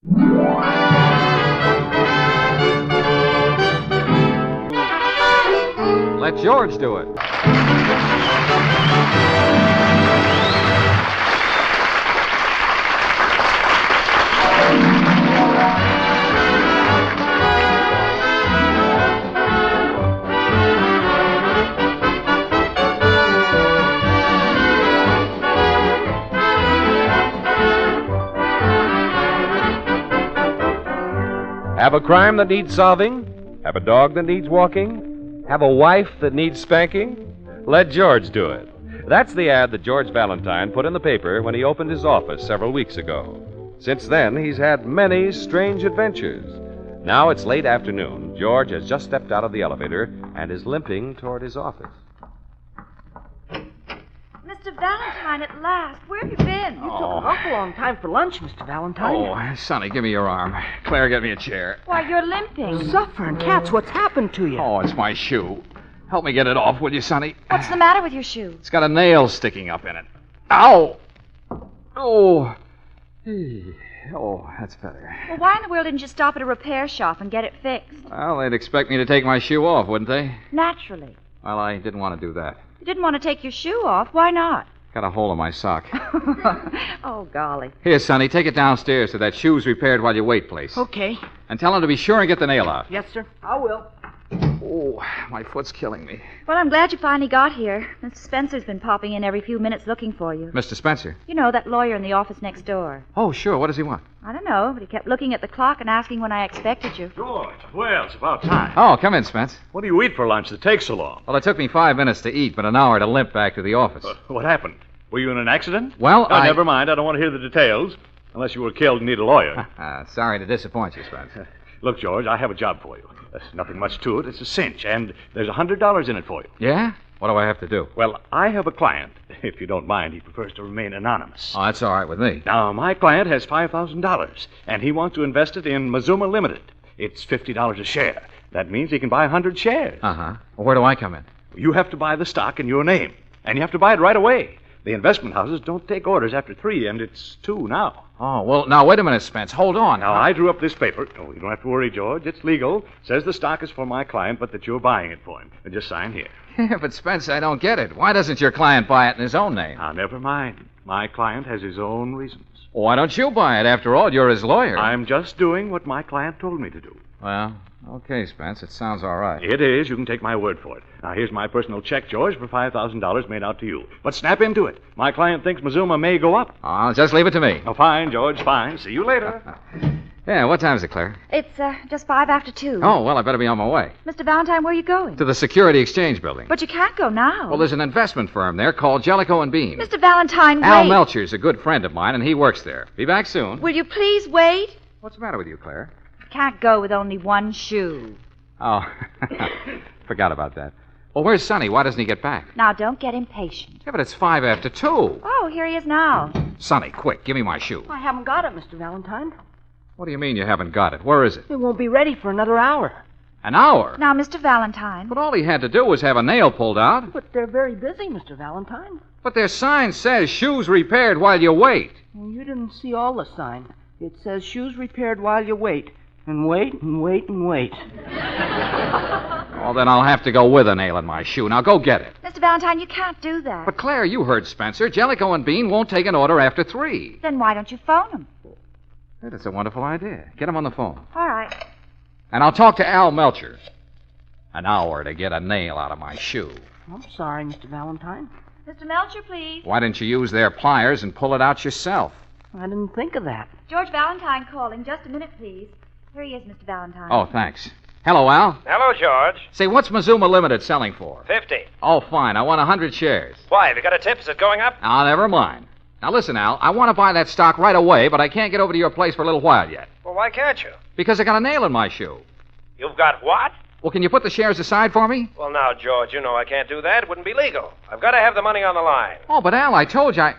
Let George do it. Have a crime that needs solving? Have a dog that needs walking? Have a wife that needs spanking? Let George do it. That's the ad that George Valentine put in the paper when he opened his office several weeks ago. Since then, he's had many strange adventures. Now it's late afternoon. George has just stepped out of the elevator and is limping toward his office. Mr. Valentine, at last. Where have you been? You took an awful long time for lunch, Mr. Valentine. Oh, Sonny, give me your arm. Claire, get me a chair. Why, you're limping. Suffering cats, what's happened to you? Oh, it's my shoe. Help me get it off, will you, Sonny? What's the matter with your shoe? It's got a nail sticking up in it. Ow! Oh. Oh, that's better. Well, why in the world didn't you stop at a repair shop and get it fixed? Well, they'd expect me to take my shoe off, wouldn't they? Naturally. Well, I didn't want to do that. You didn't want to take your shoe off. Why not? Got a hole in my sock. Oh, golly. Here, Sonny, take it downstairs to that shoes repaired while you wait place. Okay. And tell him to be sure and get the nail out. Yes, sir. I will. Oh, my foot's killing me. Well, I'm glad you finally got here. Mr. Spencer's been popping in every few minutes looking for you. Mr. Spencer? You know, that lawyer in the office next door. Oh, sure. What does he want? I don't know, but he kept looking at the clock and asking when I expected you. George, well, it's about time. Oh, come in, Spence. What do you eat for lunch that takes so long? Well, it took me 5 minutes to eat, but an hour to limp back to the office. What happened? Were you in an accident? Well, Oh, never mind. I don't want to hear the details. Unless you were killed and need a lawyer. Sorry to disappoint you, Spence. Look, George, I have a job for you. There's nothing much to it. It's a cinch, and there's $100 in it for you. Yeah? What do I have to do? Well, I have a client. If you don't mind, he prefers to remain anonymous. Oh, that's all right with me. Now, my client has $5,000, and he wants to invest it in Mazooma Limited. It's $50 a share. That means he can buy 100 shares. Uh-huh. Well, where do I come in? You have to buy the stock in your name, and you have to buy it right away. The investment houses don't take orders after 3, and it's 2 now. Oh, well, now, wait a minute, Spence. Hold on. Now, I drew up this paper. Oh, you don't have to worry, George. It's legal. Says the stock is for my client, but that you're buying it for him. And just sign here. Yeah, but, Spence, I don't get it. Why doesn't your client buy it in his own name? Now, never mind. My client has his own reasons. Well, why don't you buy it? After all, you're his lawyer. I'm just doing what my client told me to do. Well, okay, Spence. It sounds all right. It is. You can take my word for it. Now, here's my personal check, George, for $5,000 made out to you. But snap into it. My client thinks Mazooma may go up. Oh, just leave it to me. Oh, fine, George, fine. See you later. Yeah, what time is it, Claire? It's just 5 after 2. Oh, well, I better be on my way. Mr. Valentine, where are you going? To the Security Exchange Building. But you can't go now. Well, there's an investment firm there called Jellicoe and Bean. Mr. Valentine, Al wait. Melcher's a good friend of mine, and he works there. Be back soon. Will you please wait? What's the matter with you, Claire? Can't go with only one shoe. Oh, forgot about that. Well, where's Sonny? Why doesn't he get back? Now, don't get impatient. Yeah, but it's 5 after 2. Oh, here he is now. Sonny, quick, give me my shoe. I haven't got it, Mr. Valentine. What do you mean you haven't got it? Where is it? It won't be ready for another hour. An hour? Now, Mr. Valentine. But all he had to do was have a nail pulled out. But they're very busy, Mr. Valentine. But their sign says shoes repaired while you wait. Well, you didn't see all the sign. It says shoes repaired while you wait. And wait and wait and wait. Well, then I'll have to go with a nail in my shoe. Now, go get it. Mr. Valentine, you can't do that. But, Claire, you heard Spencer. Jellicoe and Bean won't take an order after 3. Then why don't you phone him? Hey, that's a wonderful idea. Get him on the phone. All right. And I'll talk to Al Melcher. An hour to get a nail out of my shoe. I'm sorry, Mr. Valentine. Mr. Melcher, please. Why didn't you use their pliers and pull it out yourself? I didn't think of that. George Valentine calling. Just a minute, please. Here he is, Mr. Valentine. Oh, thanks. Hello, Al. Hello, George. Say, what's Mazooma Limited selling for? 50. Oh, fine. I want 100 shares. Why, have you got a tip? Is it going up? Ah, never mind. Now, listen, Al. I want to buy that stock right away, but I can't get over to your place for a little while yet. Well, why can't you? Because I got a nail in my shoe. You've got what? Well, can you put the shares aside for me? Well, now, George, you know I can't do that. It wouldn't be legal. I've got to have the money on the line. Oh, but Al, I told you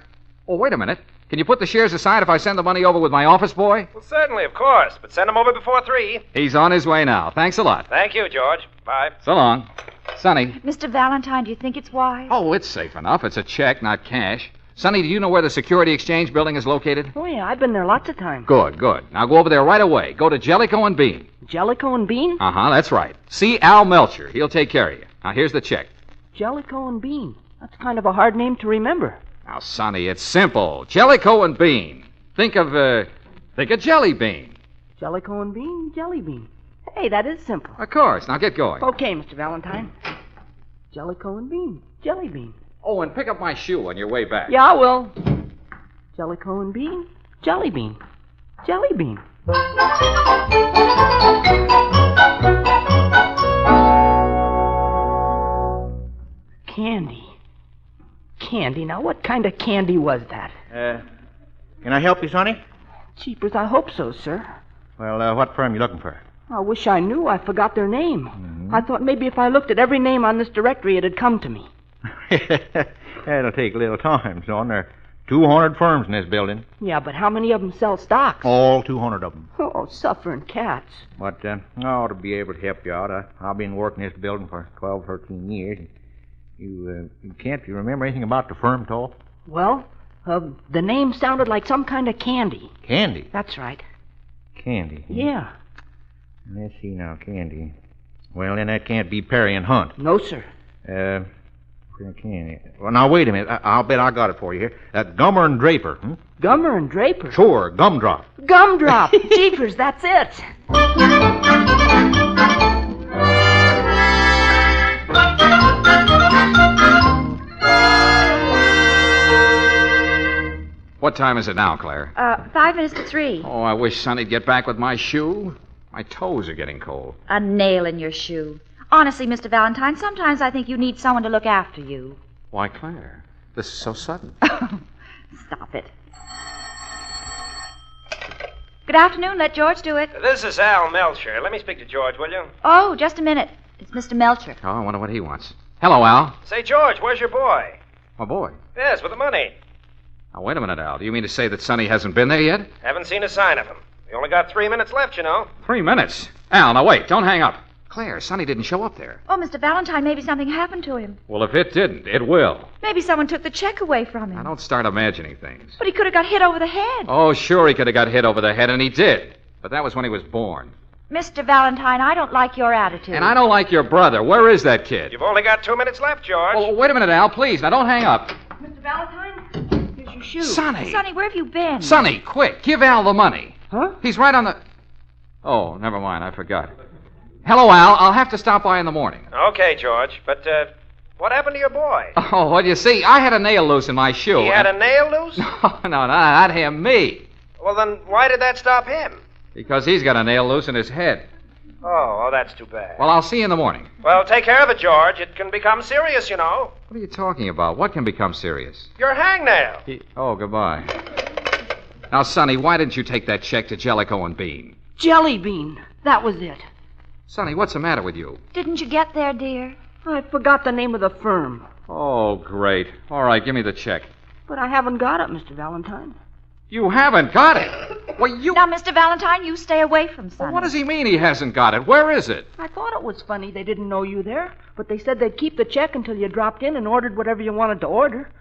Oh, wait a minute. Can you put the shares aside if I send the money over with my office boy? Well, certainly, of course. But send him over before 3. He's on his way now. Thanks a lot. Thank you, George. Bye. So long. Sonny. Mr. Valentine, do you think it's wise? Oh, it's safe enough. It's a check, not cash. Sonny, do you know where the Security Exchange building is located? Oh, yeah, I've been there lots of times. Good, good. Now go over there right away. Go to Jellicoe and Bean. Jellicoe and Bean? Uh-huh, that's right. See Al Melcher. He'll take care of you. Now, here's the check. Jellicoe and Bean. That's kind of a hard name to remember. Now, Sonny, it's simple. Jellicoe and Bean. Think of Jelly Bean. Jellicoe and Bean, Jelly Bean. Hey, that is simple. Of course. Now get going. Okay, Mr. Valentine. Jellicoe and Bean, Jelly Bean. Oh, and pick up my shoe on your way back. Yeah, I will. Jellicoe and Bean, Jelly Bean, Jelly Bean. Candy. Candy. Now, what kind of candy was that? Can I help you, Sonny? Jeepers, I hope so, sir. Well, what firm you looking for? I wish I knew. I forgot their name. I thought maybe if I looked at every name on this directory, it'd come to me. That'll take a little time, son. There are 200 firms in this building. Yeah, but how many of them sell stocks? All 200 of them. Oh, suffering cats. But I ought to be able to help you out. I've been working this building for 12, 13 years. You can't you remember anything about the firm, Toll? Well, the name sounded like some kind of candy. Candy? That's right. Candy? Yeah. Let's see now, candy. Well, then that can't be Perry and Hunt. No, sir. Candy. Well, now, wait a minute. I'll bet I got it for you here. Gummer and Draper. Gummer and Draper? Sure, Gumdrop. Gumdrop! Jeepers, that's it. What time is it now, Claire? 5 minutes to 3. Oh, I wish Sonny'd get back with my shoe. My toes are getting cold. A nail in your shoe. Honestly, Mr. Valentine, sometimes I think you need someone to look after you. Why, Claire? This is so sudden. Stop it. Good afternoon. Let George do it. This is Al Melcher. Let me speak to George, will you? Oh, just a minute. It's Mr. Melcher. Oh, I wonder what he wants. Hello, Al. Say, George, where's your boy? My boy. Yes, with the money. Now, wait a minute, Al. Do you mean to say that Sonny hasn't been there yet? Haven't seen a sign of him. We only got 3 minutes left, you know. 3 minutes? Al, now wait. Don't hang up. Claire, Sonny didn't show up there. Oh, Mr. Valentine, maybe something happened to him. Well, if it didn't, it will. Maybe someone took the check away from him. Now, don't start imagining things. But he could have got hit over the head. Oh, sure, he could have got hit over the head, and he did. But that was when he was born. Mr. Valentine, I don't like your attitude. And I don't like your brother. Where is that kid? You've only got 2 minutes left, George. Oh, wait a minute, Al, please. Now, don't hang up. Mr. Valentine, here's your shoe. Sonny. Sonny, where have you been? Sonny, quick. Give Al the money. Huh? He's right on the... Oh, never mind. I forgot. Hello, Al. I'll have to stop by in the morning. Okay, George, but, what happened to your boy? Oh, well, you see, I had a nail loose in my shoe. He had a nail loose? No, not him, me. Well, then why did that stop him? Because he's got a nail loose in his head. Oh, that's too bad. Well, I'll see you in the morning. Well, take care of it, George. It can become serious, you know. What are you talking about? What can become serious? Your hangnail. Oh, goodbye. Now, Sonny, why didn't you take that check to Jellicoe and Bean? Jelly Bean. That was it. Sonny, what's the matter with you? Didn't you get there, dear? I forgot the name of the firm. Oh, great. All right, give me the check. But I haven't got it, Mr. Valentine. You haven't got it? Well, you... Now, Mr. Valentine, you stay away from Sonny. Well, what does he mean he hasn't got it? Where is it? I thought it was funny they didn't know you there, but they said they'd keep the check until you dropped in and ordered whatever you wanted to order.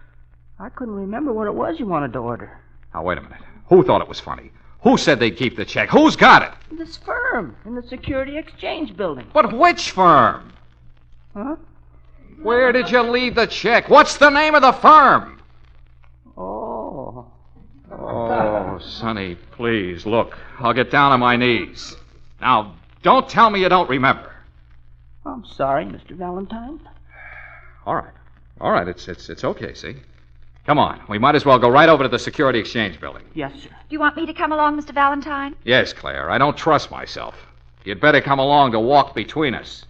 I couldn't remember what it was you wanted to order. Now, wait a minute. Who thought it was funny? Who said they'd keep the check? Who's got it? This firm in the Security Exchange building. But which firm? Huh? Where did you leave the check? What's the name of the firm? Oh. Oh, Sonny, please, look. I'll get down on my knees. Now, don't tell me you don't remember. I'm sorry, Mr. Valentine. All right. All right, it's okay, see? Come on. We might as well go right over to the Security Exchange building. Yes, sir. Do you want me to come along, Mr. Valentine? Yes, Claire. I don't trust myself. You'd better come along to walk between us.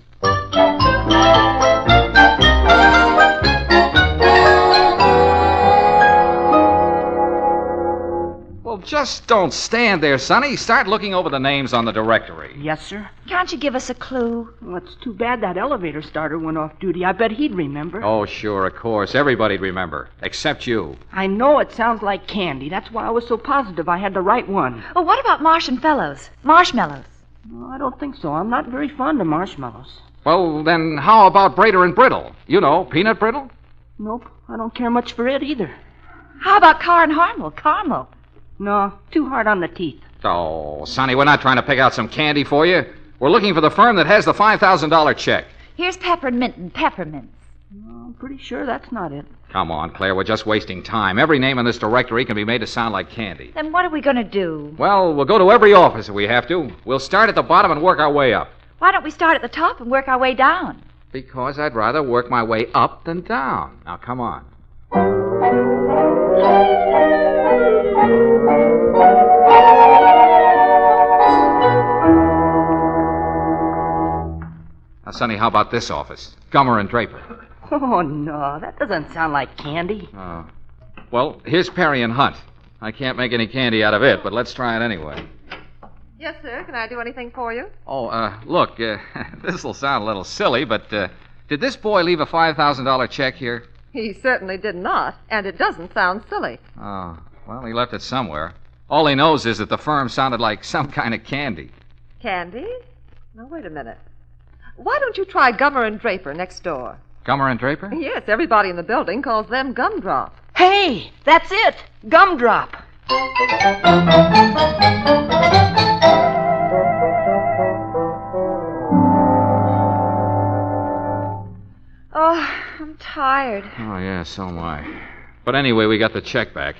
Well, just don't stand there, Sonny. Start looking over the names on the directory. Yes, sir. Can't you give us a clue? Well, it's too bad that elevator starter went off duty. I bet he'd remember. Oh, sure, of course. Everybody'd remember, except you. I know it sounds like candy. That's why I was so positive I had the right one. Oh, what about Marshmallows? No, I don't think so. I'm not very fond of marshmallows. Well, then how about Brader and Brittle? You know, peanut brittle? Nope. I don't care much for it either. How about caramel? Caramel. No, too hard on the teeth. Oh, Sonny, we're not trying to pick out some candy for you. We're looking for the firm that has the $5,000 check. Here's peppermint and peppermints. No, I'm pretty sure that's not it. Come on, Claire, we're just wasting time. Every name in this directory can be made to sound like candy. Then what are we going to do? Well, we'll go to every office if we have to. We'll start at the bottom and work our way up. Why don't we start at the top and work our way down? Because I'd rather work my way up than down. Now, come on. Now, Sonny, how about this office? Gummer and Draper. Oh, no, that doesn't sound like candy. Well, here's Perry and Hunt. I can't make any candy out of it, but let's try it anyway. Yes, sir. Can I do anything for you? Oh, look, this'll sound a little silly, but did this boy leave a $5,000 check here? He certainly did not, and it doesn't sound silly. Oh, well, he left it somewhere. All he knows is that the firm sounded like some kind of candy. Candy? Now, wait a minute. Why don't you try Gummer and Draper next door? Gummer and Draper? Yes, everybody in the building calls them Gumdrop. Hey, that's it. Gumdrop. Oh, I'm tired. Oh, yeah, so am I. But anyway, we got the check back.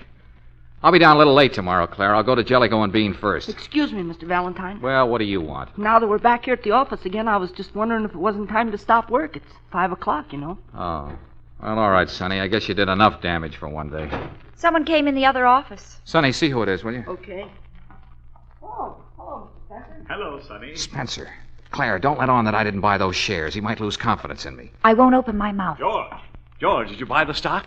I'll be down a little late tomorrow, Claire. I'll go to Jellicoe and Bean first. Excuse me, Mr. Valentine. Well, what do you want? Now that we're back here at the office again, I was just wondering if it wasn't time to stop work. It's 5 o'clock, you know. Oh. Well, all right, Sonny. I guess you did enough damage for one day. Someone came in the other office. Sonny, see who it is, will you? Okay. Oh, hello, Mr. Spencer. Hello, Sonny. Spencer. Claire, don't let on that I didn't buy those shares. He might lose confidence in me. I won't open my mouth. George, did you buy the stock?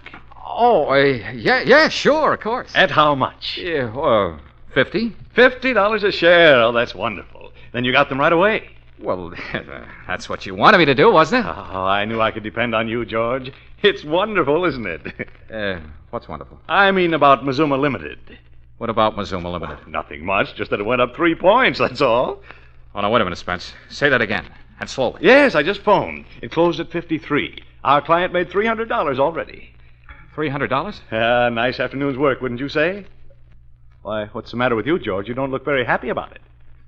Oh, yeah, sure, of course. At how much? Yeah, 50? $50 a share. Oh, that's wonderful. Then you got them right away. Well, that's what you wanted me to do, wasn't it? Oh, I knew I could depend on you, George. It's wonderful, isn't it? What's wonderful? I mean about Mazooma Limited. What about Mazooma Limited? Nothing much, just that it went up 3 points, that's all. Oh, now, wait a minute, Spence. Say that again, and slowly. Yes, I just phoned. It closed at 53. Our client made $300 already. $300? Nice afternoon's work, wouldn't you say? Why, what's the matter with you, George? You don't look very happy about it.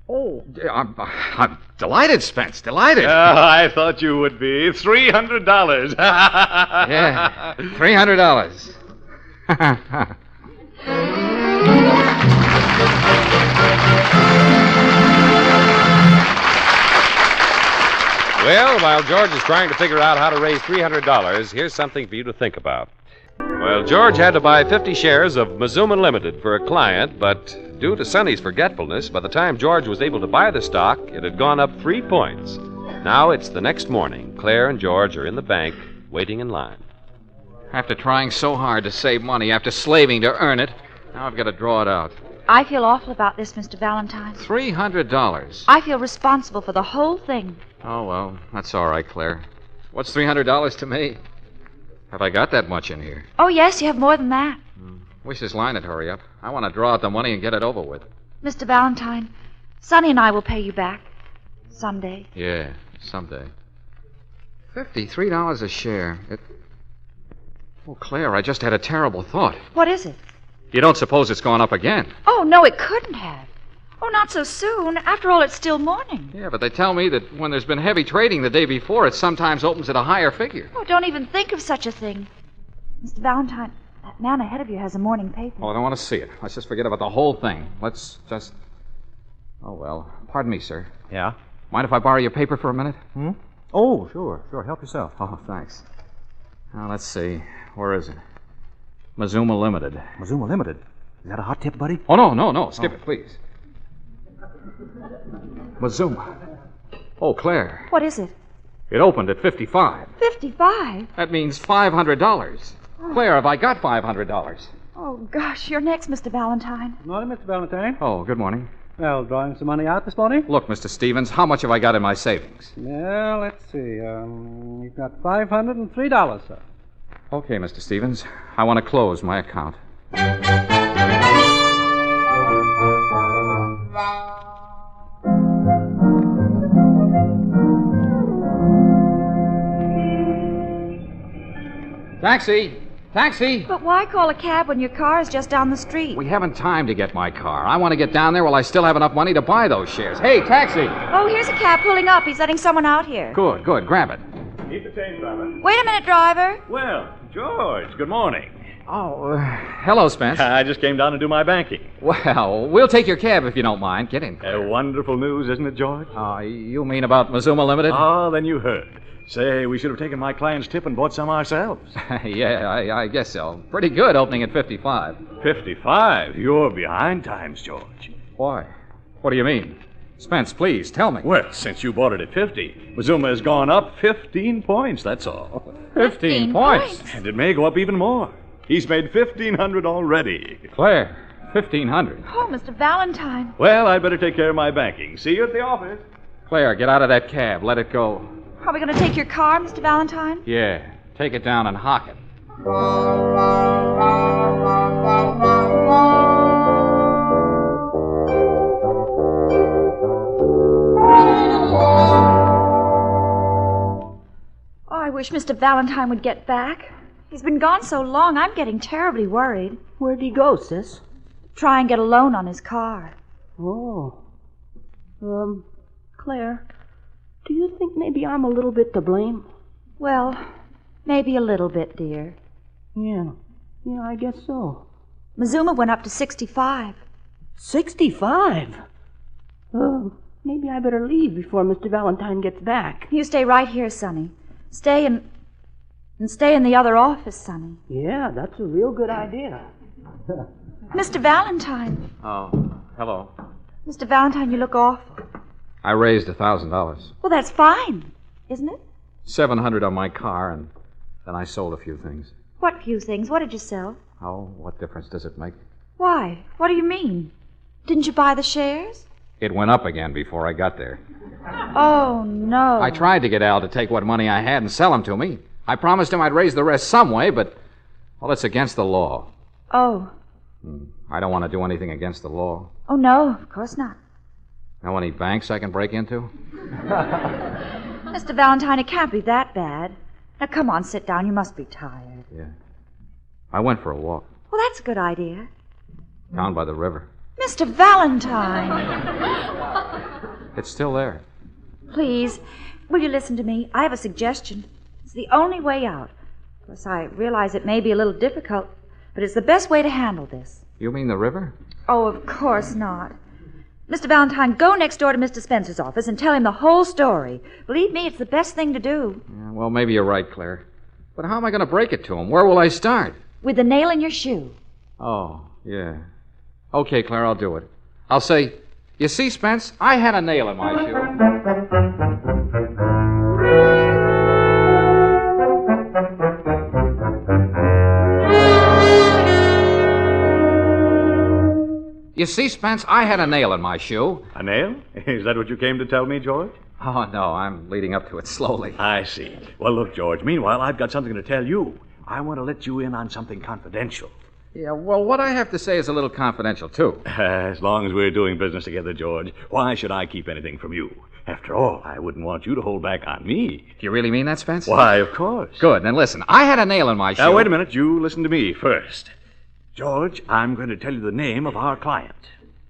Oh, I'm delighted, Spence, delighted. I thought you would be. $300. Yeah, $300. Well, while George is trying to figure out how to raise $300, here's something for you to think about. Well, George had to buy 50 shares of Mazooma Limited for a client, but due to Sonny's forgetfulness, by the time George was able to buy the stock, it had gone up 3 points. Now it's the next morning. Claire and George are in the bank, waiting in line. After trying so hard to save money, after slaving to earn it, now I've got to draw it out. I feel awful about this, Mr. Valentine. $300. I feel responsible for the whole thing. Oh, well, that's all right, Claire. What's $300 to me? Have I got that much in here? Oh, yes, you have more than that. Wish this line would hurry up. I want to draw out the money and get it over with. Mr. Valentine, Sonny and I will pay you back. Someday. Yeah, someday. $53 a share. Oh, Claire, I just had a terrible thought. What is it? You don't suppose it's gone up again? Oh, no, it couldn't have. Oh, not so soon. After all, it's still morning. Yeah, but they tell me that when there's been heavy trading the day before, it sometimes opens at a higher figure. Oh, don't even think of such a thing. Mr. Valentine, that man ahead of you has a morning paper. Oh, I don't want to see it. Let's just forget about the whole thing. Let's just... Oh, well. Pardon me, sir. Yeah? Mind if I borrow your paper for a minute? Oh, sure. Help yourself. Oh, thanks. Now, let's see. Where is it? Mazooma Limited. Mazooma Limited? Is that a hot tip, buddy? Oh, no. Skip it, please. Mazooma. Oh, Claire. What is it? It opened at 55. 55? That means $500. Claire, have I got $500? Oh, gosh, you're next, Mr. Valentine. Good morning, Mr. Valentine. Oh, good morning. Well, drawing some money out this morning? Look, Mr. Stevens, how much have I got in my savings? Well, let's see. You've got $503, sir. Okay, Mr. Stevens. I want to close my account. Taxi! Taxi! But why call a cab when your car is just down the street? We haven't time to get my car. I want to get down there while I still have enough money to buy those shares. Hey, taxi! Oh, here's a cab pulling up. He's letting someone out here. Good. Grab it. Keep the change, driver. Wait a minute, driver. Well, George, good morning. Oh, hello, Spence. I just came down to do my banking. Well, we'll take your cab if you don't mind. Get in. Wonderful news, isn't it, George? You mean about Mazooma Limited? Oh, then you heard. Say, we should have taken my client's tip and bought some ourselves. Yeah, I guess so. Pretty good opening at 55. 55? You're behind times, George. Why? What do you mean? Spence, please, tell me. Well, since you bought it at 50, Mazooma has gone up 15 points, that's all. 15 points? And it may go up even more. He's made 1,500 already. Claire, 1,500. Oh, Mr. Valentine. Well, I'd better take care of my banking. See you at the office. Claire, get out of that cab. Let it go. Are we going to take your car, Mr. Valentine? Yeah, take it down and hock it. Oh, I wish Mr. Valentine would get back. He's been gone so long, I'm getting terribly worried. Where'd he go, sis? Try and get a loan on his car. Oh. Claire, do you think maybe I'm a little bit to blame? Well, maybe a little bit, dear. Yeah, I guess so. Mazooma went up to 65. 65? Maybe I better leave before Mr. Valentine gets back. You stay right here, Sonny. Stay in the other office, Sonny. Yeah, that's a real good idea. Mr. Valentine. Oh, hello. Mr. Valentine, you look awful. I raised $1,000. Well, that's fine, isn't it? $700 on my car, and then I sold a few things. What few things? What did you sell? Oh, what difference does it make? Why? What do you mean? Didn't you buy the shares? It went up again before I got there. Oh, no. I tried to get Al to take what money I had and sell them to me. I promised him I'd raise the rest some way, but, well, it's against the law. Oh. I don't want to do anything against the law. Oh, no, of course not. Know any banks I can break into? Mr. Valentine, it can't be that bad. Now, come on, sit down. You must be tired. Yeah. I went for a walk. Well, that's a good idea. Down by the river. Mr. Valentine. It's still there. Please, will you listen to me? I have a suggestion. It's the only way out. Of course, I realize it may be a little difficult, but it's the best way to handle this. You mean the river? Oh, of course not. Mr. Valentine, go next door to Mr. Spencer's office and tell him the whole story. Believe me, it's the best thing to do. Yeah, well, maybe you're right, Claire. But how am I going to break it to him? Where will I start? With the nail in your shoe. Oh, yeah. Okay, Claire, I'll do it. I'll say, you see, Spence, I had a nail in my shoe. You see, Spence, I had a nail in my shoe. A nail? Is that what you came to tell me, George? Oh, no, I'm leading up to it slowly. I see. Well, look, George, meanwhile, I've got something to tell you. I want to let you in on something confidential. Yeah, well, what I have to say is a little confidential, too. As long as we're doing business together, George, why should I keep anything from you? After all, I wouldn't want you to hold back on me. Do you really mean that, Spence? Why, of course. Good. Then listen, I had a nail in my shoe. Now, wait a minute. You listen to me first. George, I'm going to tell you the name of our client.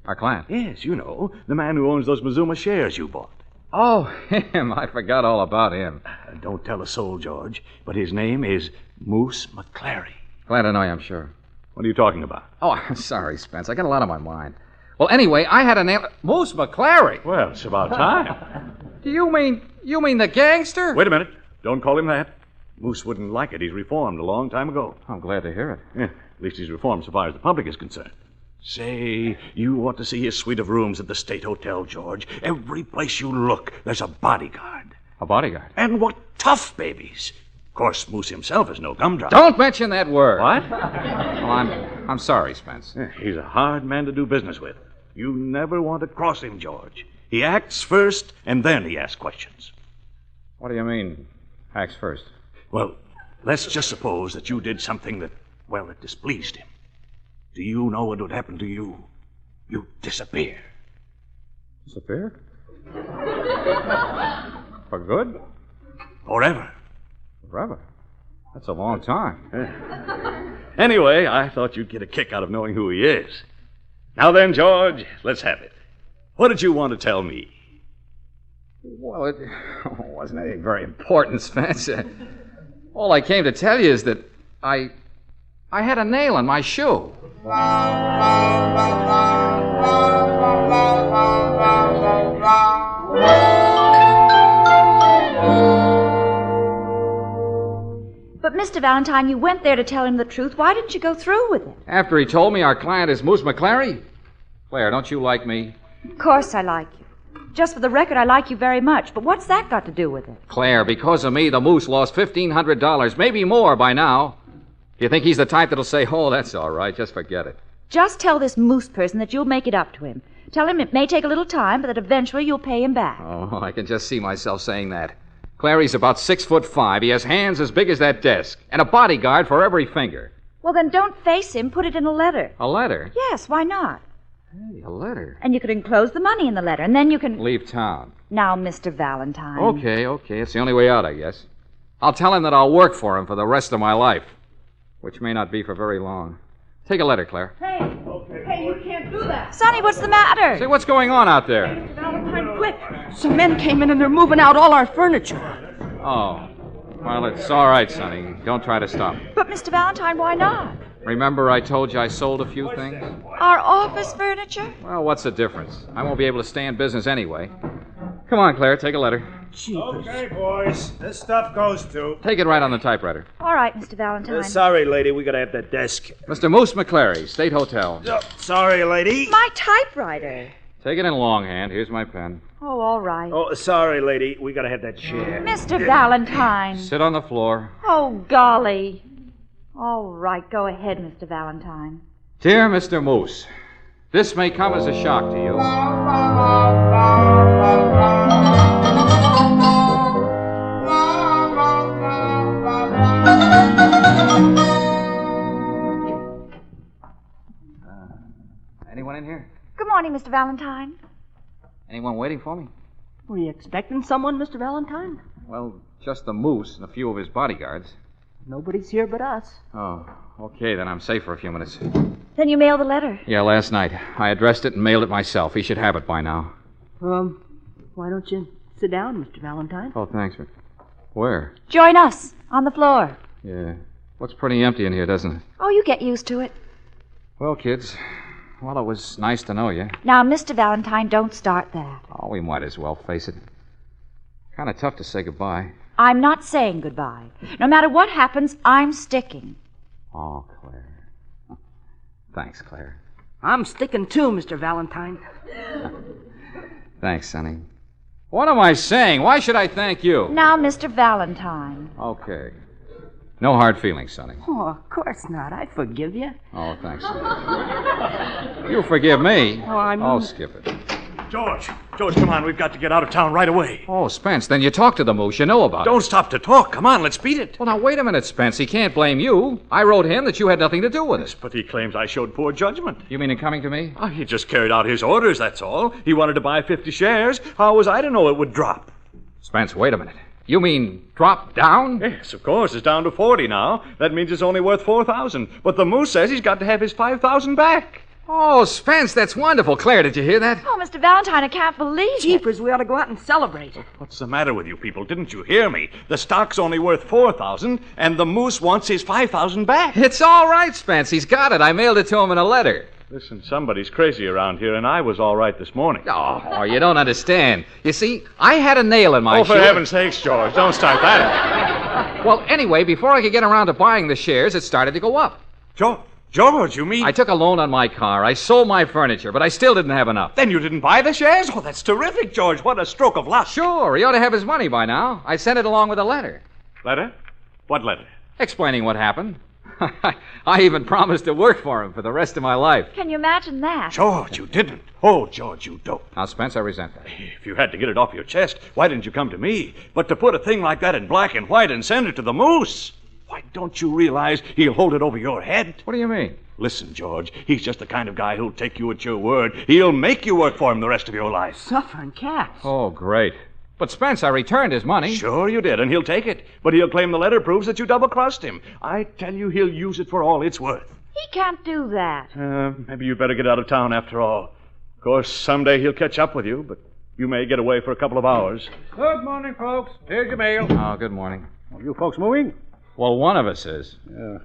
Our client? Yes, you know, the man who owns those Mazooma shares you bought. Oh, him. I forgot all about him. Don't tell a soul, George, but his name is Moose McClary. Glad to know you, I'm sure. What are you talking about? Oh, I'm sorry, Spence. I got a lot on my mind. Well, anyway, I had a nail... Moose McClary? Well, it's about time. Do you mean the gangster? Wait a minute. Don't call him that. Moose wouldn't like it. He's reformed a long time ago. I'm glad to hear it. Yeah, at least he's reformed so far as the public is concerned. Say, you ought to see his suite of rooms at the State Hotel, George. Every place you look, there's a bodyguard. A bodyguard? And what tough babies. Of course, Moose himself is no gumdrop. Don't mention that word. What? Well, I'm sorry, Spence. Yeah, he's a hard man to do business with. You never want to cross him, George. He acts first, and then he asks questions. What do you mean, acts first? Well, let's just suppose that you did something that displeased him. Do you know what would happen to you? You'd disappear. Disappear? For good? Forever. Forever? That's a long time. Anyway, I thought you'd get a kick out of knowing who he is. Now then, George, let's have it. What did you want to tell me? Well, it wasn't anything very important, Spence. All I came to tell you is that I had a nail in my shoe. But, Mr. Valentine, you went there to tell him the truth. Why didn't you go through with it? After he told me our client is Moose McClary? Claire, don't you like me? Of course I like you. Just for the record, I like you very much. But what's that got to do with it? Claire, because of me, the Moose lost $1,500, maybe more by now. Do you think he's the type that'll say, oh, that's all right, just forget it? Just tell this Moose person that you'll make it up to him. Tell him it may take a little time, but that eventually you'll pay him back. Oh, I can just see myself saying that. Clary's about 6'5". He has hands as big as that desk, and a bodyguard for every finger. Well, then don't face him. Put it in a letter. A letter? Yes, why not? Hey, a letter. And you could enclose the money in the letter, and then you can... Leave town. Now, Mr. Valentine. Okay. It's the only way out, I guess. I'll tell him that I'll work for him for the rest of my life, which may not be for very long. Take a letter, Claire. Hey, you can't do that. Sonny, what's the matter? Say, what's going on out there? Mr. Valentine, quick. Some men came in and they're moving out all our furniture. Oh. Well, it's all right, Sonny. Don't try to stop me. But, Mr. Valentine, why not? Remember I told you I sold a few things? Our office furniture? Well, what's the difference? I won't be able to stay in business anyway. Come on, Claire, take a letter. Okay, boys. This stuff goes to... Take it right on the typewriter. All right, Mr. Valentine. Sorry, lady. We gotta have that desk. Mr. Moose McClary, State Hotel. Sorry, lady. My typewriter. Take it in longhand. Here's my pen. Oh, all right. Oh, sorry, lady. We gotta have that chair. Mr. Valentine. Sit on the floor. Oh, golly. All right, go ahead, Mr. Valentine. Dear Mr. Moose, this may come as a shock to you. Anyone in here? Good morning, Mr. Valentine. Anyone waiting for me? Were you expecting someone, Mr. Valentine? Well, just the Moose and a few of his bodyguards. Nobody's here but us. Oh, okay, then I'm safe for a few minutes. Then you mailed the letter. Yeah, last night. I addressed it and mailed it myself. He should have it by now. Why don't you sit down, Mr. Valentine? Oh, thanks. Where? Join us on the floor. Yeah. Looks pretty empty in here, doesn't it? Oh, you get used to it. Well, kids, well, it was nice to know you. Now, Mr. Valentine, don't start that. Oh, we might as well face it. Kind of tough to say goodbye. I'm not saying goodbye. No matter what happens, I'm sticking. Oh, Claire. Thanks, Claire. I'm sticking too, Mr. Valentine. Thanks, Sonny. What am I saying? Why should I thank you? Now, Mr. Valentine. Okay. No hard feelings, Sonny. Oh, of course not. I forgive you. Oh, thanks, Sonny. You forgive me. Oh, I'll skip it. George, come on. We've got to get out of town right away. Oh, Spence, then you talked to the Moose. You know about it. Don't stop to talk. Come on, let's beat it. Well, now, wait a minute, Spence. He can't blame you. I wrote him that you had nothing to do with it. But he claims I showed poor judgment. You mean in coming to me? Oh, he just carried out his orders, that's all. He wanted to buy 50 shares. How was I to know it would drop? Spence, wait a minute. You mean drop down? Yes, of course. It's down to 40 now. That means it's only worth 4,000. But the Moose says he's got to have his 5,000 back. Oh, Spence, that's wonderful. Claire, did you hear that? Oh, Mr. Valentine, I can't believe it. Jeepers, we ought to go out and celebrate. What's the matter with you people? Didn't you hear me? The stock's only worth 4,000, and the Moose wants his 5,000 back. It's all right, Spence. He's got it. I mailed it to him in a letter. Listen, somebody's crazy around here, and I was all right this morning. Oh, you don't understand. You see, I had a nail in my Oh, shoe. for heaven's sakes, George, don't start that. Well, anyway, before I could get around to buying the shares, it started to go up. George, you mean... I took a loan on my car. I sold my furniture, but I still didn't have enough. Then you didn't buy the shares? Oh, that's terrific, George. What a stroke of luck. Sure, he ought to have his money by now. I sent it along with a letter. Letter? What letter? Explaining what happened. I even promised to work for him for the rest of my life. Can you imagine that? George, you didn't. Oh, George, you don't. Now, Spence, I resent that. If you had to get it off your chest, why didn't you come to me? But to put a thing like that in black and white and send it to the Moose... Why, don't you realize he'll hold it over your head? What do you mean? Listen, George, he's just the kind of guy who'll take you at your word. He'll make you work for him the rest of your life. Suffering cats. Oh, great. But, Spence, I returned his money. Sure you did, and he'll take it. But he'll claim the letter proves that you double-crossed him. I tell you, he'll use it for all it's worth. He can't do that. Maybe you'd better get out of town after all. Of course, someday he'll catch up with you, but you may get away for a couple of hours. Good morning, folks. Here's your mail. Oh, good morning. You folks moving? Well, one of us is.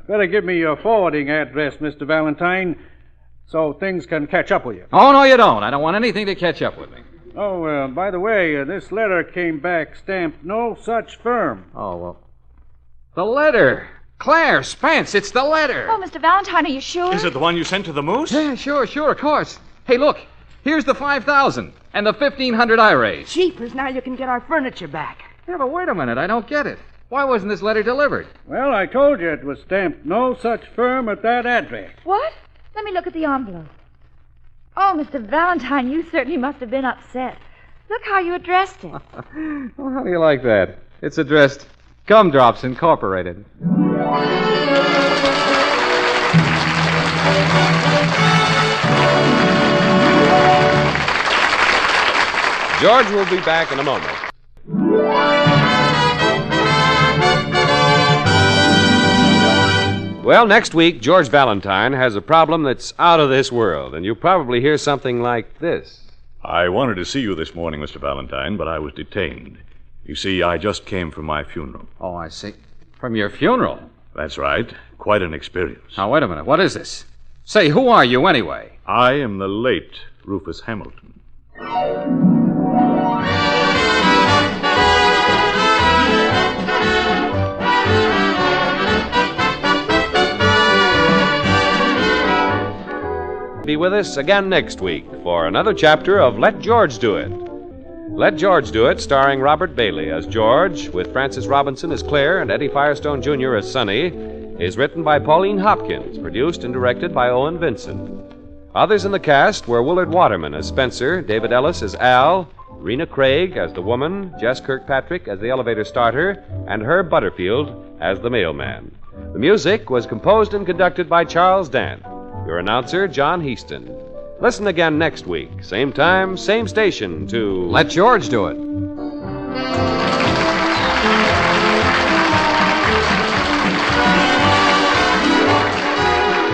Better give me your forwarding address, Mr. Valentine, so things can catch up with you. Oh, no, you don't. I don't want anything to catch up with me. Oh, by the way, this letter came back stamped no such firm. Oh, well. The letter. Claire, Spence, it's the letter. Oh, Mr. Valentine, are you sure? Is it the one you sent to the Moose? Yeah, sure, of course. Hey, look. Here's the $5,000 and the $1,500 I raised. Jeepers, now you can get our furniture back. Yeah, but wait a minute. I don't get it. Why wasn't this letter delivered? Well, I told you it was stamped no such firm at that address. What? Let me look at the envelope. Oh, Mr. Valentine, you certainly must have been upset. Look how you addressed it. Well, how do you like that? It's addressed Gumdrops Incorporated. George will be back in a moment. Well, next week, George Valentine has a problem that's out of this world, and you'll probably hear something like this. I wanted to see you this morning, Mr. Valentine, but I was detained. You see, I just came from my funeral. Oh, I see. From your funeral? That's right. Quite an experience. Now, wait a minute. What is this? Say, who are you anyway? I am the late Rufus Hamilton. Be with us again next week for another chapter of Let George Do It. Let George Do It, starring Robert Bailey as George, with Francis Robinson as Claire and Eddie Firestone Jr. as Sonny, is written by Pauline Hopkins, produced and directed by Owen Vincent. Others in the cast were Willard Waterman as Spencer, David Ellis as Al, Rena Craig as the woman, Jess Kirkpatrick as the elevator starter, and Herb Butterfield as the mailman. The music was composed and conducted by Charles Dant. Your announcer, John Heaston. Listen again next week, same time, same station, to Let George Do It.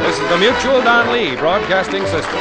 This is the Mutual Don Lee Broadcasting System.